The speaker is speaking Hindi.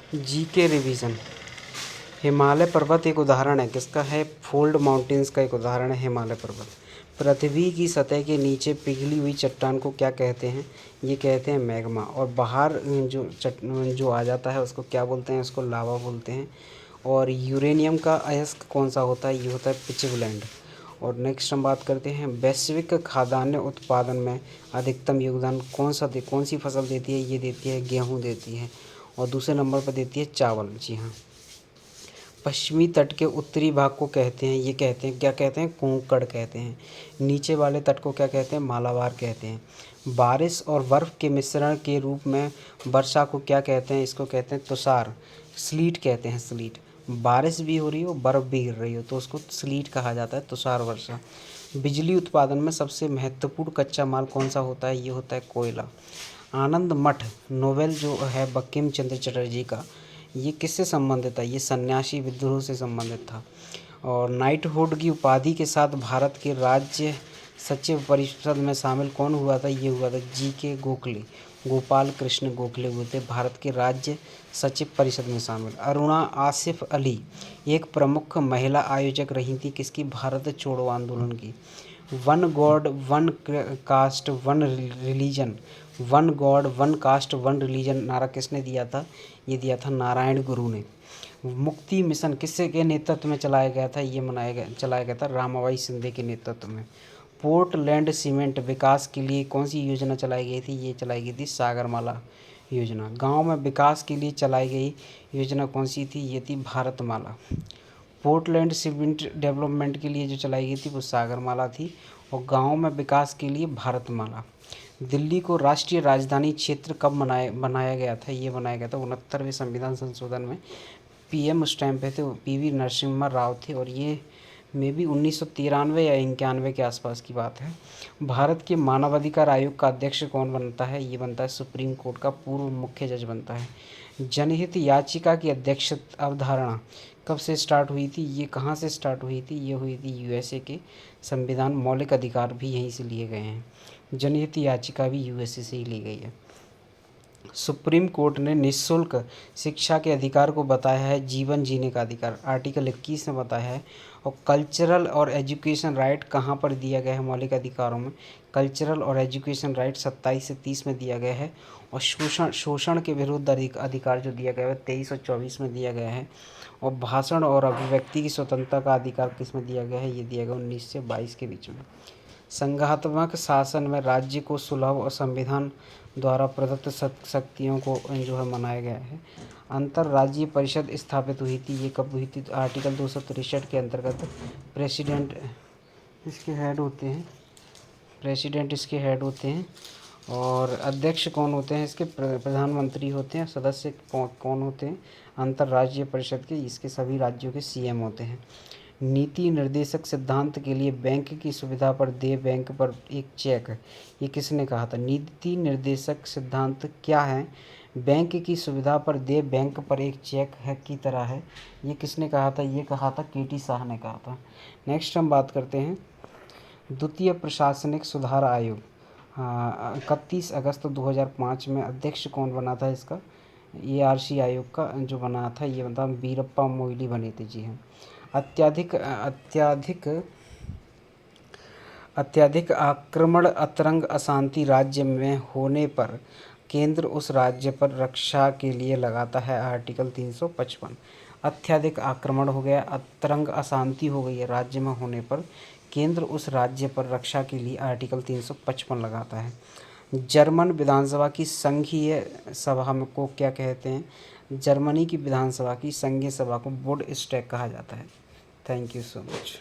GK revision. हिमालय पर्वत एक उदाहरण है, किसका है? फोल्ड माउंटेन्स का एक उदाहरण है हिमालय पर्वत। पृथ्वी की सतह के नीचे पिघली हुई चट्टान को क्या कहते हैं? ये कहते हैं मैग्मा। और बाहर जो आ जाता है उसको क्या बोलते हैं? उसको लावा बोलते हैं। और यूरेनियम का अयस्क कौन सा होता है? ये होता है पिचवलैंड। और नेक्स्ट हम बात करते हैं वैश्विक खाद्यान्न उत्पादन में अधिकतम योगदान कौन सी फसल देती है? ये देती है गेहूँ देती है। और दूसरे नंबर पर देती है चावल। जी हाँ। पश्चिमी तट के उत्तरी भाग को कहते हैं, ये कहते हैं क्या कहते हैं? कोंकण कहते हैं। नीचे वाले तट को क्या कहते हैं? मालाबार कहते हैं। बारिश और बर्फ़ के मिश्रण के रूप में वर्षा को क्या कहते हैं? इसको कहते हैं तुषार, स्लीट कहते हैं, स्लीट। बारिश भी हो रही हो, बर्फ़ भी गिर रही हो तो उसको स्लीट कहा जाता है, तुषार वर्षा। बिजली उत्पादन में सबसे महत्वपूर्ण कच्चा माल कौन सा होता है? ये होता है कोयला। आनंद मठ नोवेल जो है बंकिम चंद्र चटर्जी का, ये किससे संबंधित है? ये सन्यासी विद्रोह से संबंधित था। और नाइटहुड की उपाधि के साथ भारत के राज्य सचिव परिषद में शामिल कौन हुआ था? ये हुआ था जीके गोखले, गोपाल कृष्ण गोखले हुए थे भारत के राज्य सचिव परिषद में शामिल। अरुणा आसिफ अली एक प्रमुख महिला आयोजक रही थी, किसकी? भारत छोड़ो आंदोलन की। One God one cast one religion, one God one cast one religion नारा किसने दिया था? ये दिया था नारायण गुरु ने। मुक्ति मिशन किसके के नेतृत्व में चलाया गया था? ये चलाया गया था रामाबाई शिंदे के नेतृत्व में। पोर्टलैंड सीमेंट विकास के लिए कौन सी योजना चलाई गई थी? ये चलाई गई थी सागरमाला योजना। गांव में विकास के लिए चलाई गई योजना कौन सी थी? ये थी भारतमाला। पोर्टलैंड सीमेंट डेवलपमेंट के लिए जो चलाई गई थी वो सागरमाला थी, और गांव में विकास के लिए भारतमाला। दिल्ली को राष्ट्रीय राजधानी क्षेत्र कब बनाया गया था? ये बनाया गया था 69वें संविधान संशोधन में। पीएम उस टाइम पे थे पीवी नरसिम्हा राव थे, और ये में भी 1993 या 91 के आसपास की बात है। भारत के मानवाधिकार आयोग का अध्यक्ष कौन बनता है? ये बनता है सुप्रीम कोर्ट का पूर्व मुख्य जज बनता है। जनहित याचिका की अध्यक्ष अवधारणा कब से स्टार्ट हुई थी? ये कहाँ से स्टार्ट हुई थी? ये हुई थी यूएसए के। संविधान मौलिक अधिकार भी यहीं से लिए गए हैं। जनहित याचिका भी यूएसए से ही ली गई है। सुप्रीम कोर्ट ने निःशुल्क शिक्षा के अधिकार को बताया है जीवन जीने का अधिकार, आर्टिकल 21 में बताया है। और कल्चरल और एजुकेशन राइट कहाँ पर दिया गया है मौलिक अधिकारों में? कल्चरल और एजुकेशन राइट 27 से 30 में दिया गया है। और शोषण के विरुद्ध अधिकार जो दिया गया है 23 और 24 में दिया गया है। और भाषण और अभिव्यक्ति की स्वतंत्रता का अधिकार किस में दिया गया है? ये दिया गया 19 से 22 के बीच में। संघात्मक शासन में राज्य को सुलभ और संविधान द्वारा प्रदत्त शक्तियों को जो है मनाया गया है। अंतर्राज्यीय परिषद स्थापित हुई थी, ये कब हुई थी? तो आर्टिकल 263 के अंतर्गत प्रेसिडेंट इसके हेड होते हैं, प्रेसिडेंट इसके हेड होते हैं। और अध्यक्ष कौन होते हैं इसके? प्रधानमंत्री होते हैं। सदस्य कौन होते हैं अंतर्राज्यीय परिषद के? इसके सभी राज्यों के सीएम होते हैं। नीति निर्देशक सिद्धांत के लिए बैंक की सुविधा पर दे बैंक पर एक चेक, ये किसने कहा था? नीति निर्देशक सिद्धांत क्या है? बैंक की सुविधा पर दे बैंक पर एक चेक है की तरह है, ये किसने कहा था? ये कहा था केटी शाह ने कहा था। नेक्स्ट हम बात करते हैं द्वितीय प्रशासनिक सुधार आयोग। 31 अगस्त 2005 में अध्यक्ष कौन बना था इसका? ARC आयोग का जो बना था ये बता वीरप्पा मोइली बने थे। जी हाँ। अत्यधिक आक्रमण अतरंग अशांति राज्य में होने पर केंद्र उस राज्य पर रक्षा के लिए लगाता है आर्टिकल 355। अत्यधिक आक्रमण हो गया, अतरंग अशांति हो गई है राज्य में होने पर केंद्र उस राज्य पर रक्षा के लिए आर्टिकल 355 लगाता है। जर्मन विधानसभा की संघीय सभा में को क्या कहते हैं? जर्मनी की विधानसभा की संघीय सभा को बुंडस्टैग कहा जाता है। Thank you so much.